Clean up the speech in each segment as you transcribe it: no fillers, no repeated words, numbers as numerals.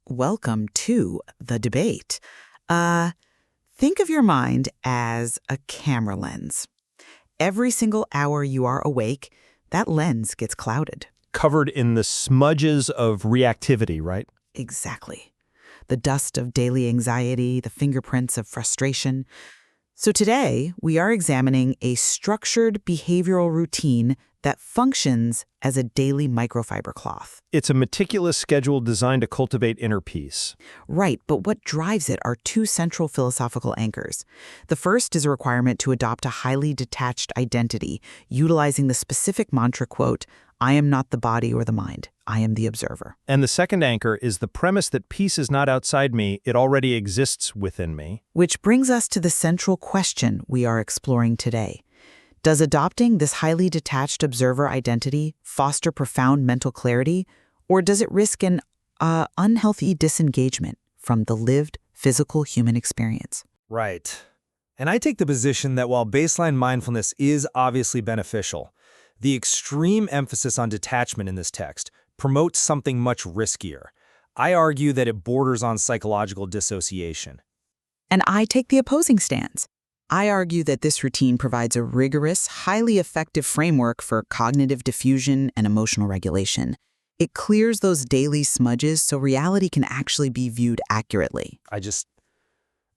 Welcome to the debate. Think of your mind as a camera lens. Every single hour you are awake, that lens gets clouded. Covered in the smudges of reactivity, right? Exactly. The dust of daily anxiety, the fingerprints of frustration. So today, we are examining a structured behavioral routine that functions as a daily microfiber cloth. It's a meticulous schedule designed to cultivate inner peace. Right, but what drives it are two central philosophical anchors. The first is a requirement to adopt a highly detached identity, utilizing the specific mantra quote, "I am not the body or the mind, I am the observer." And the second anchor is the premise that peace is not outside me, it already exists within me. Which brings us to the central question we are exploring today. Does adopting this highly detached observer identity foster profound mental clarity, or does it risk an unhealthy disengagement from the lived physical human experience? Right. And I take the position that while baseline mindfulness is obviously beneficial, the extreme emphasis on detachment in this text promotes something much riskier. I argue that it borders on psychological dissociation. And I take the opposing stance. I argue that this routine provides a rigorous, highly effective framework for cognitive diffusion and emotional regulation. It clears those daily smudges so reality can actually be viewed accurately.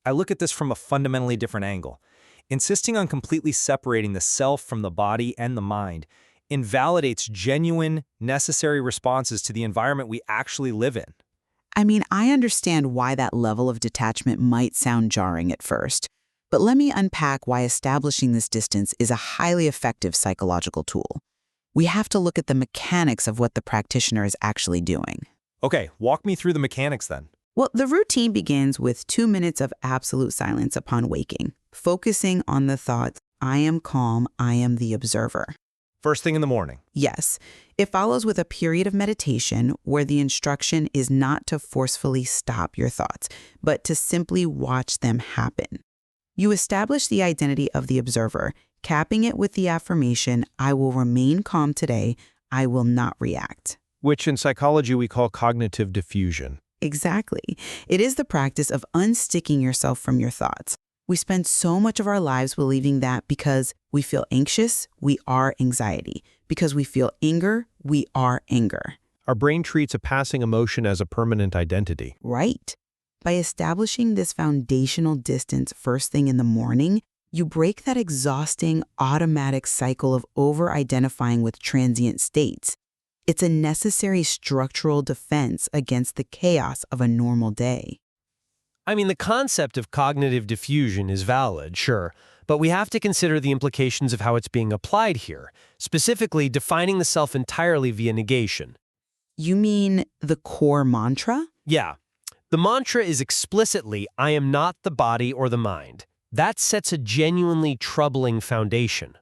I look at this from a fundamentally different angle. Insisting on completely separating the self from the body and the mind invalidates genuine, necessary responses to the environment we actually live in. I mean, I understand why that level of detachment might sound jarring at first. But let me unpack why establishing this distance is a highly effective psychological tool. We have to look at the mechanics of what the practitioner is actually doing. Okay, walk me through the mechanics then. Well, the routine begins with 2 minutes of absolute silence upon waking, focusing on the thoughts, "I am calm, I am the observer." First thing in the morning. Yes, it follows with a period of meditation where the instruction is not to forcefully stop your thoughts, but to simply watch them happen. You establish the identity of the observer, capping it with the affirmation, "I will remain calm today, I will not react." Which in psychology we call cognitive diffusion. Exactly. It is the practice of unsticking yourself from your thoughts. We spend so much of our lives believing that because we feel anxious, we are anxiety. Because we feel anger, we are anger. Our brain treats a passing emotion as a permanent identity. Right. By establishing this foundational distance first thing in the morning, you break that exhausting automatic cycle of over-identifying with transient states. It's a necessary structural defense against the chaos of a normal day. I mean, the concept of cognitive diffusion is valid, sure, but we have to consider the implications of how it's being applied here, specifically defining the self entirely via negation. You mean the core mantra? Yeah. The mantra is explicitly, "I am not the body or the mind." That sets a genuinely troubling foundation.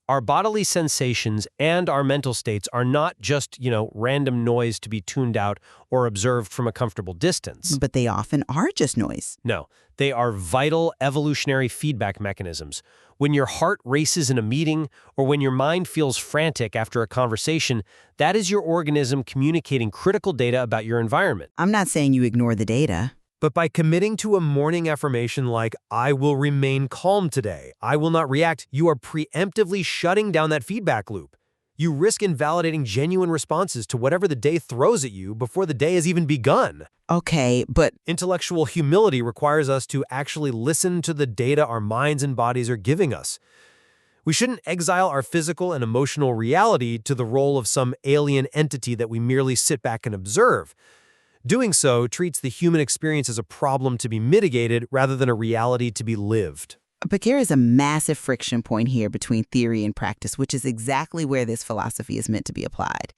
Our bodily sensations and our mental states are not just, random noise to be tuned out or observed from a comfortable distance. But they often are just noise. No, they are vital evolutionary feedback mechanisms. When your heart races in a meeting or when your mind feels frantic after a conversation, that is your organism communicating critical data about your environment. I'm not saying you ignore the data. But by committing to a morning affirmation like, "I will remain calm today, I will not react," you are preemptively shutting down that feedback loop. You risk invalidating genuine responses to whatever the day throws at you before the day has even begun. Okay, but Intellectual humility requires us to actually listen to the data our minds and bodies are giving us. We shouldn't exile our physical and emotional reality to the role of some alien entity that we merely sit back and observe. Doing so treats the human experience as a problem to be mitigated rather than a reality to be lived. there is a massive friction point here between theory and practice, which is exactly where this philosophy is meant to be applied.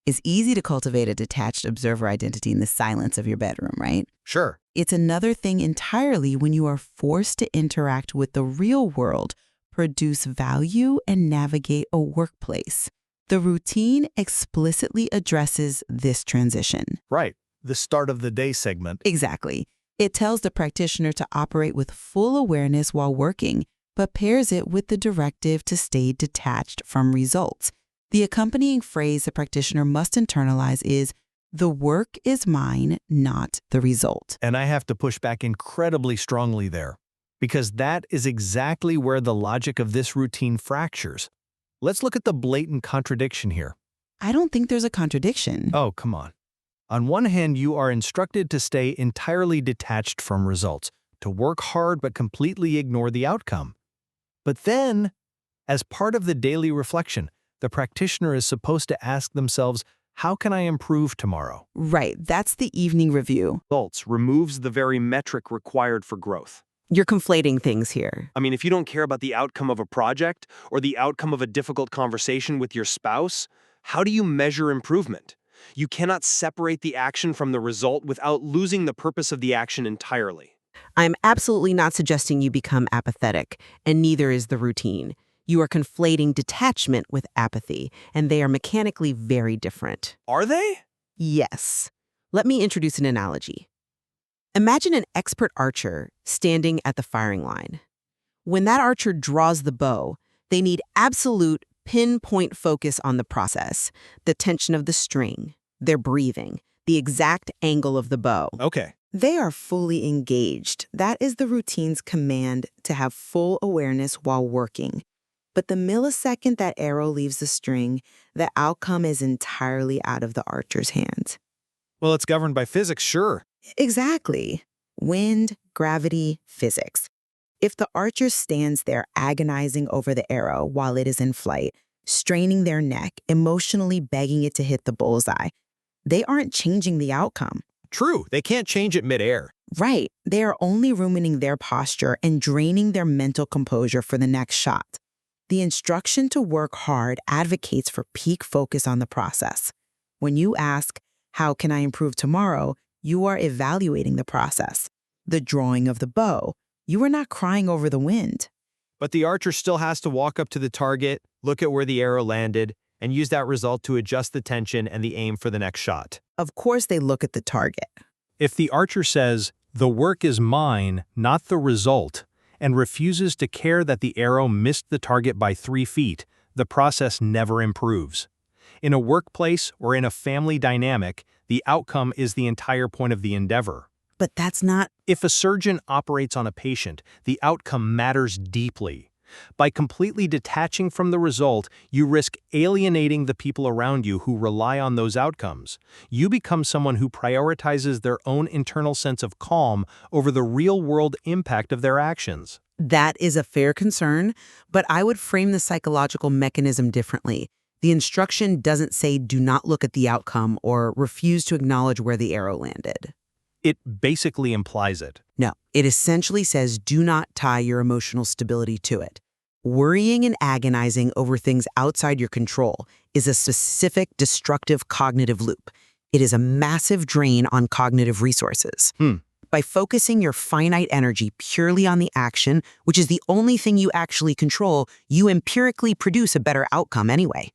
It's easy to cultivate a detached observer identity in the silence of your bedroom, right? Sure. It's another thing entirely when you are forced to interact with the real world, produce value, and navigate a workplace. The routine explicitly addresses this transition. Right. The start of the day segment. Exactly. It tells the practitioner to operate with full awareness while working, but pairs it with the directive to stay detached from results. The accompanying phrase the practitioner must internalize is, The work is mine, not the result. And I have to push back incredibly strongly there, because that is exactly where the logic of this routine fractures. Let's look at the blatant contradiction here. I don't think there's a contradiction. Oh, come on. On one hand, you are instructed to stay entirely detached from results, to work hard but completely ignore the outcome. But then, as part of the daily reflection, the practitioner is supposed to ask themselves, how can I improve tomorrow? Right, that's the evening review. Results removes the very metric required for growth. You're conflating things here. I mean, if you don't care about the outcome of a project or the outcome of a difficult conversation with your spouse, how do you measure improvement? You cannot separate the action from the result without losing the purpose of the action entirely. I'm absolutely not suggesting you become apathetic, and neither is the routine. You are conflating detachment with apathy, and they are mechanically very different. Are they? Yes. Let me introduce an analogy. Imagine an expert archer standing at the firing line. When that archer draws the bow, they need absolute pinpoint focus on the process, the tension of the string, their breathing, the exact angle of the bow. Okay. They are fully engaged. That is the routine's command to have full awareness while working. But the millisecond that arrow leaves the string, the outcome is entirely out of the archer's hands. Well, it's governed by physics, sure. Exactly. Wind, gravity, physics. If the archer stands there agonizing over the arrow while it is in flight, straining their neck, emotionally begging it to hit the bullseye, they aren't changing the outcome. True, they can't change it midair. Right. They are only ruining their posture and draining their mental composure for the next shot. The instruction to work hard advocates for peak focus on the process. When you ask, how can I improve tomorrow? You are evaluating the process. The drawing of the bow. You are not crying over the wind. But the archer still has to walk up to the target, look at where the arrow landed, and use that result to adjust the tension and the aim for the next shot. Of course, they look at the target. If the archer says, the work is mine, not the result, and refuses to care that the arrow missed the target by 3 feet, the process never improves. In a workplace or in a family dynamic, the outcome is the entire point of the endeavor. But that's not... If a surgeon operates on a patient, the outcome matters deeply. By completely detaching from the result, you risk alienating the people around you who rely on those outcomes. You become someone who prioritizes their own internal sense of calm over the real-world impact of their actions. That is a fair concern, but I would frame the psychological mechanism differently. The instruction doesn't say do not look at the outcome or refuse to acknowledge where the arrow landed. It basically implies it. No, it essentially says do not tie your emotional stability to it. Worrying and agonizing over things outside your control is a specific destructive cognitive loop. It is a massive drain on cognitive resources. By focusing your finite energy purely on the action, which is the only thing you actually control, you empirically produce a better outcome anyway.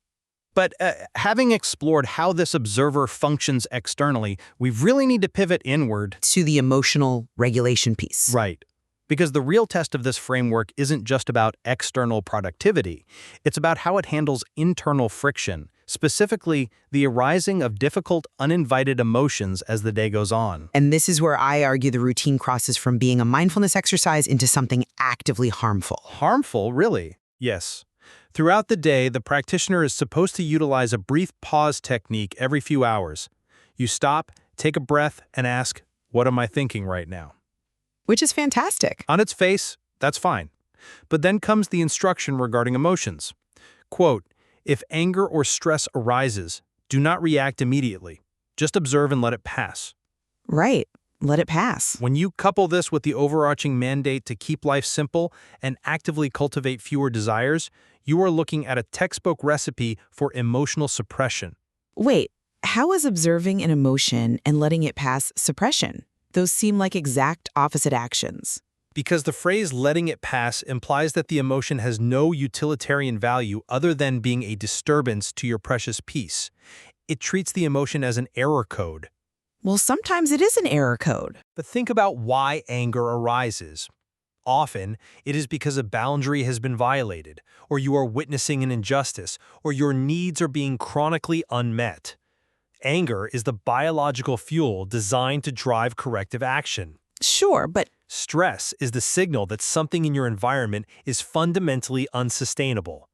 But having explored how this observer functions externally, we really need to pivot inward. To the emotional regulation piece. Right. Because the real test of this framework isn't just about external productivity. It's about how it handles internal friction, specifically the arising of difficult, uninvited emotions as the day goes on. And this is where I argue the routine crosses from being a mindfulness exercise into something actively harmful. Harmful, really? Yes. Throughout the day, the practitioner is supposed to utilize a brief pause technique every few hours. You stop, take a breath, and ask, what am I thinking right now? Which is fantastic. On its face, that's fine. But then comes the instruction regarding emotions. Quote, if anger or stress arises, do not react immediately. Just observe and let it pass. Right. Let it pass. When you couple this with the overarching mandate to keep life simple and actively cultivate fewer desires, you are looking at a textbook recipe for emotional suppression. Wait, how is observing an emotion and letting it pass suppression? Those seem like exact opposite actions. Because the phrase letting it pass implies that the emotion has no utilitarian value other than being a disturbance to your precious peace. It treats the emotion as an error code. Well, sometimes it is an error code. But think about why anger arises. Often, it is because a boundary has been violated, or you are witnessing an injustice, or your needs are being chronically unmet. Anger is the biological fuel designed to drive corrective action. Sure, but Stress is the signal that something in your environment is fundamentally unsustainable.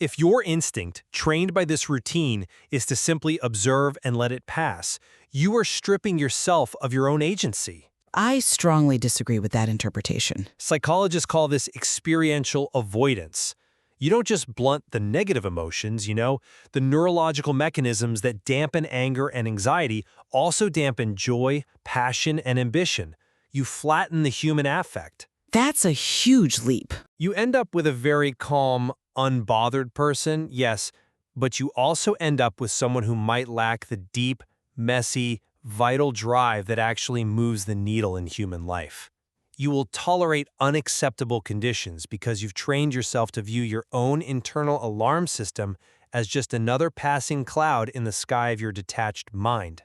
If your instinct, trained by this routine, is to simply observe and let it pass, you are stripping yourself of your own agency. I strongly disagree with that interpretation. Psychologists call this experiential avoidance. You don't just blunt the negative emotions, the neurological mechanisms that dampen anger and anxiety also dampen joy, passion, and ambition. You flatten the human affect. That's a huge leap. You end up with a very calm, unbothered person, yes, but you also end up with someone who might lack the deep, messy, vital drive that actually moves the needle in human life. You will tolerate unacceptable conditions because you've trained yourself to view your own internal alarm system as just another passing cloud in the sky of your detached mind.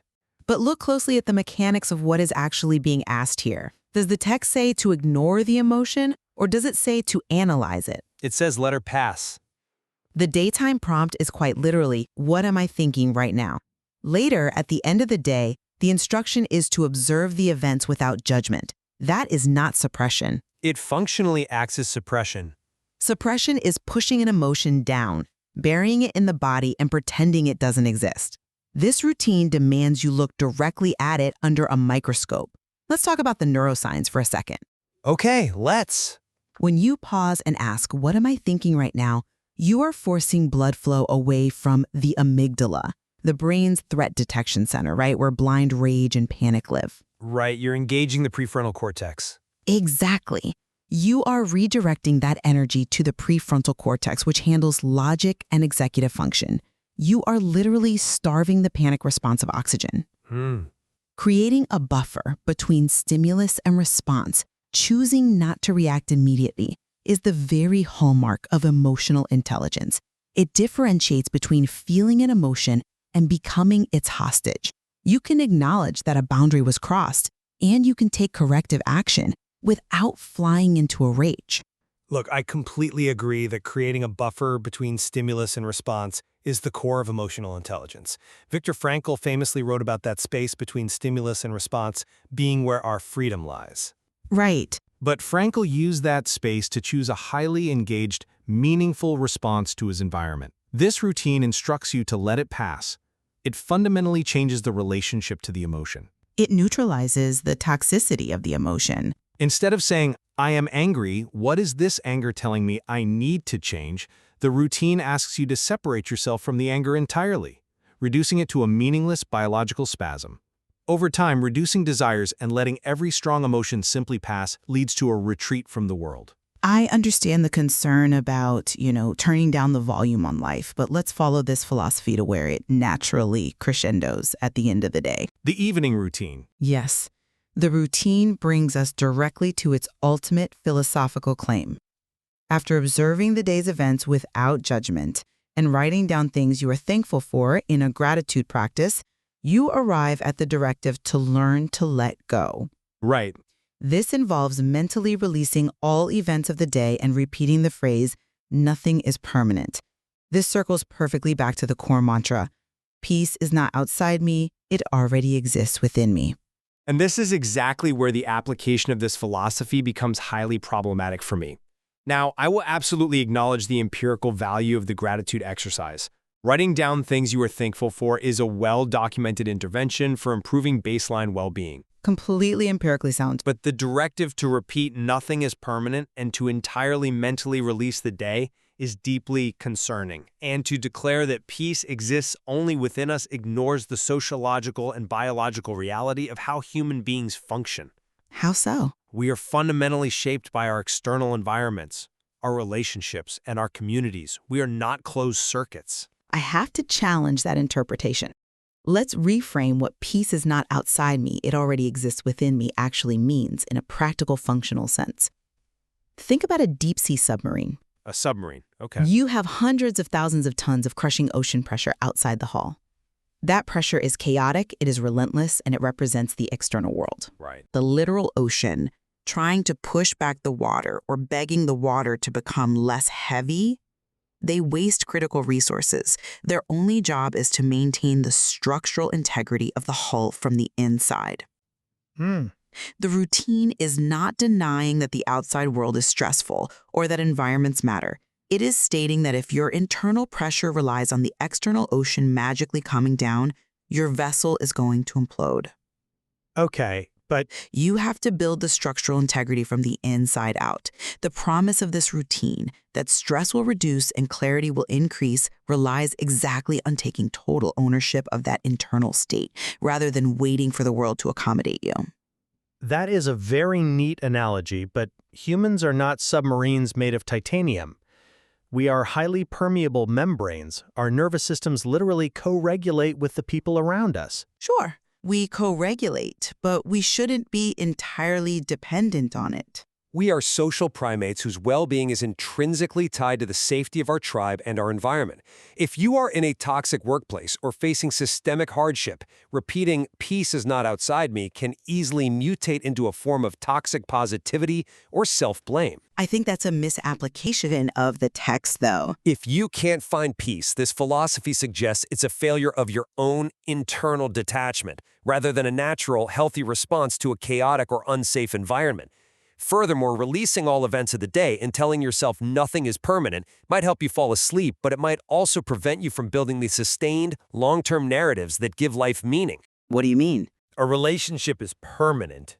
But look closely at the mechanics of what is actually being asked here. Does the text say to ignore the emotion, or does it say to analyze it? It says let her pass. The daytime prompt is quite literally, what am I thinking right now? Later, at the end of the day, the instruction is to observe the events without judgment. That is not suppression. It functionally acts as suppression. Suppression is pushing an emotion down, burying it in the body and pretending it doesn't exist. This routine demands you look directly at it under a microscope. Let's talk about the neuroscience for a second. Okay, let's. When you pause and ask, what am I thinking right now? You are forcing blood flow away from the amygdala, the brain's threat detection center, right? Where blind rage and panic live. Right, you're engaging the prefrontal cortex. Exactly. You are redirecting that energy to the prefrontal cortex, which handles logic and executive function. You are literally starving the panic response of oxygen. Creating a buffer between stimulus and response, choosing not to react immediately, is the very hallmark of emotional intelligence. It differentiates between feeling an emotion and becoming its hostage. You can acknowledge that a boundary was crossed, and you can take corrective action without flying into a rage. Look, I completely agree that creating a buffer between stimulus and response is the core of emotional intelligence. Viktor Frankl famously wrote about that space between stimulus and response being where our freedom lies. Right. But Frankl used that space to choose a highly engaged, meaningful response to his environment. This routine instructs you to let it pass. It fundamentally changes the relationship to the emotion. It neutralizes the toxicity of the emotion. Instead of saying, I am angry, what is this anger telling me I need to change? The routine asks you to separate yourself from the anger entirely, reducing it to a meaningless biological spasm. Over time, reducing desires and letting every strong emotion simply pass leads to a retreat from the world. I understand the concern about, turning down the volume on life, but let's follow this philosophy to where it naturally crescendos at the end of the day. The evening routine. Yes, the routine brings us directly to its ultimate philosophical claim. After observing the day's events without judgment and writing down things you are thankful for in a gratitude practice, you arrive at the directive to learn to let go. Right. This involves mentally releasing all events of the day and repeating the phrase, nothing is permanent. This circles perfectly back to the core mantra, peace is not outside me, it already exists within me. And this is exactly where the application of this philosophy becomes highly problematic for me. Now, I will absolutely acknowledge the empirical value of the gratitude exercise. Writing down things you are thankful for is a well-documented intervention for improving baseline well-being. Completely empirically sound. But the directive to repeat nothing is permanent and to entirely mentally release the day is deeply concerning. And to declare that peace exists only within us ignores the sociological and biological reality of how human beings function. How so? We are fundamentally shaped by our external environments, our relationships, and our communities. We are not closed circuits. I have to challenge that interpretation. Let's reframe what peace is not outside me, it already exists within me actually means in a practical, functional sense. Think about a deep-sea submarine. A submarine, okay. You have hundreds of thousands of tons of crushing ocean pressure outside the hull. That pressure is chaotic, it is relentless, and it represents the external world. Right. The literal ocean, trying to push back the water or begging the water to become less heavy, They waste critical resources. Their only job is to maintain the structural integrity of the hull from the inside. The routine is not denying that the outside world is stressful or that environments matter. It is stating that if your internal pressure relies on the external ocean magically calming down, your vessel is going to implode. Okay, but You have to build the structural integrity from the inside out. The promise of this routine, that stress will reduce and clarity will increase, relies exactly on taking total ownership of that internal state, rather than waiting for the world to accommodate you. That is a very neat analogy, but humans are not submarines made of titanium. We are highly permeable membranes. Our nervous systems literally co-regulate with the people around us. Sure, we co-regulate, but we shouldn't be entirely dependent on it. We are social primates whose well-being is intrinsically tied to the safety of our tribe and our environment. If you are in a toxic workplace or facing systemic hardship, repeating "peace is not outside me" can easily mutate into a form of toxic positivity or self-blame. I think that's a misapplication of the text, though. If you can't find peace, this philosophy suggests it's a failure of your own internal detachment, rather than a natural, healthy response to a chaotic or unsafe environment. Furthermore, releasing all events of the day and telling yourself nothing is permanent might help you fall asleep, but it might also prevent you from building the sustained, long-term narratives that give life meaning. What do you mean? a relationship is permanent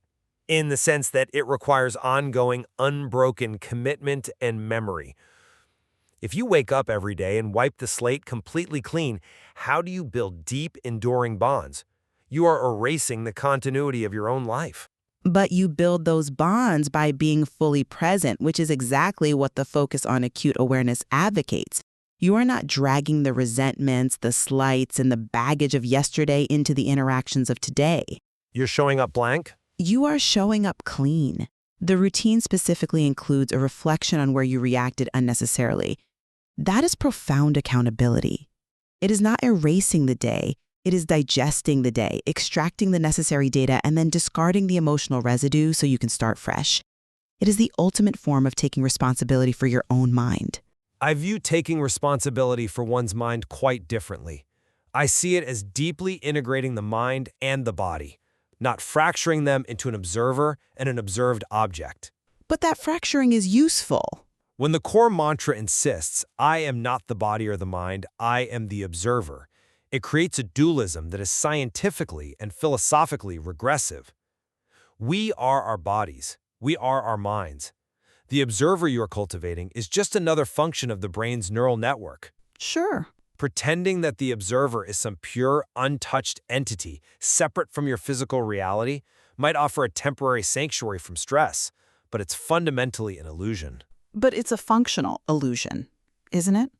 in the sense that it requires ongoing, unbroken commitment and memory. If you wake up every day and wipe the slate completely clean, how do you build deep, enduring bonds? You are erasing the continuity of your own life. But you build those bonds by being fully present, which is exactly what the focus on acute awareness advocates. You are not dragging the resentments, the slights, and the baggage of yesterday into the interactions of today. You're showing up blank? You are showing up clean. The routine specifically includes a reflection on where you reacted unnecessarily. That is profound accountability. It is not erasing the day. It is digesting the day, extracting the necessary data, and then discarding the emotional residue so you can start fresh. It is the ultimate form of taking responsibility for your own mind. I view taking responsibility for one's mind quite differently. I see it as deeply integrating the mind and the body, not fracturing them into an observer and an observed object. But that fracturing is useful. When the core mantra insists, I am not the body or the mind, I am the observer, it creates a dualism that is scientifically and philosophically regressive. We are our bodies. We are our minds. The observer you are cultivating is just another function of the brain's neural network. Sure. Pretending that the observer is some pure, untouched entity separate from your physical reality might offer a temporary sanctuary from stress, but it's fundamentally an illusion. But it's a functional illusion, isn't it?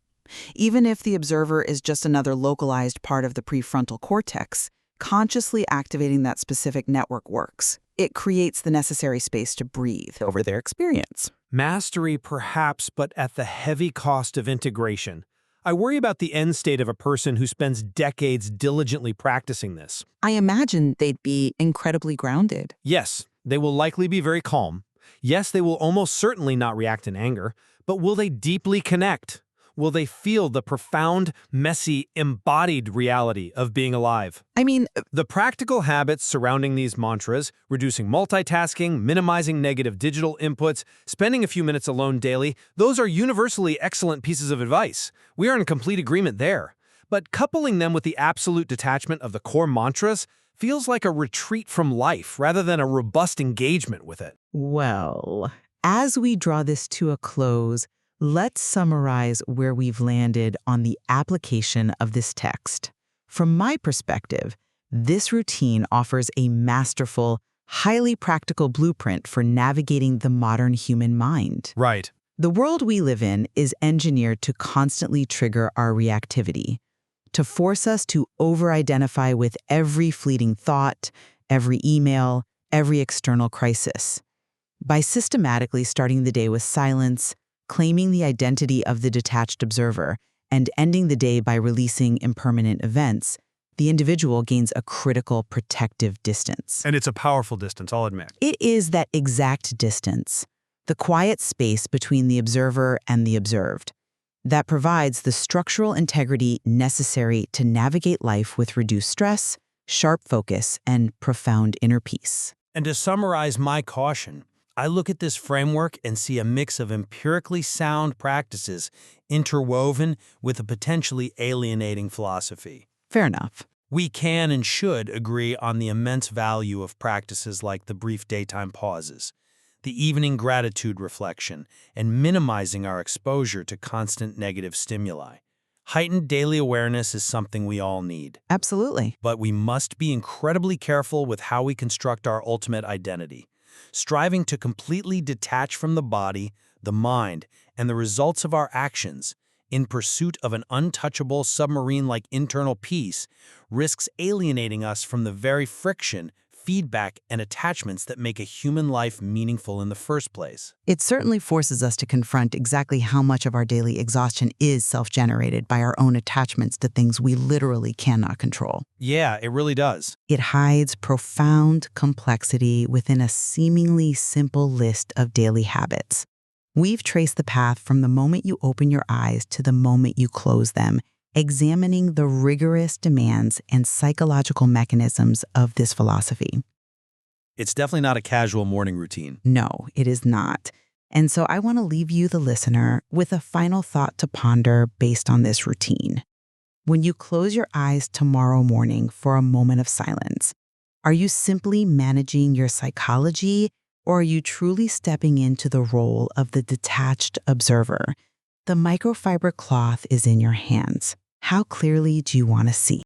Even if the observer is just another localized part of the prefrontal cortex, consciously activating that specific network works. It creates the necessary space to breathe over their experience. Mastery, perhaps, but at the heavy cost of integration. I worry about the end state of a person who spends decades diligently practicing this. I imagine they'd be incredibly grounded. Yes, they will likely be very calm. Yes, they will almost certainly not react in anger, but will they deeply connect? Will they feel the profound, messy, embodied reality of being alive? I mean, The practical habits surrounding these mantras, reducing multitasking, minimizing negative digital inputs, spending a few minutes alone daily, those are universally excellent pieces of advice. We are in complete agreement there. But coupling them with the absolute detachment of the core mantras feels like a retreat from life rather than a robust engagement with it. well, as we draw this to a close, let's summarize where we've landed on the application of this text. From my perspective, this routine offers a masterful, highly practical blueprint for navigating the modern human mind. Right. The world we live in is engineered to constantly trigger our reactivity, to force us to over-identify with every fleeting thought, every email, every external crisis. By systematically starting the day with silence, claiming the identity of the detached observer, and ending the day by releasing impermanent events, the individual gains a critical protective distance. And it's a powerful distance, I'll admit. It is that exact distance, the quiet space between the observer and the observed. that provides the structural integrity necessary to navigate life with reduced stress, sharp focus, and profound inner peace. And to summarize my caution, I look at this framework and see a mix of empirically sound practices interwoven with a potentially alienating philosophy. Fair enough. We can and should agree on the immense value of practices like the brief daytime pauses, the evening gratitude reflection, and minimizing our exposure to constant negative stimuli. Heightened daily awareness is something we all need. Absolutely. But we must be incredibly careful with how we construct our ultimate identity, striving to completely detach from the body, the mind, and the results of our actions in pursuit of an untouchable submarine-like internal peace risks alienating us from the very friction, feedback, and attachments that make a human life meaningful in the first place. It certainly forces us to confront exactly how much of our daily exhaustion is self-generated by our own attachments to things we literally cannot control. Yeah, it really does. It hides profound complexity within a seemingly simple list of daily habits. We've traced the path from the moment you open your eyes to the moment you close them, examining the rigorous demands and psychological mechanisms of this philosophy. It's definitely not a casual morning routine. No, it is not. And so I want to leave you, the listener, with a final thought to ponder based on this routine. When you close your eyes tomorrow morning for a moment of silence, are you simply managing your psychology, or are you truly stepping into the role of the detached observer? The microfiber cloth is in your hands. How clearly do you want to see?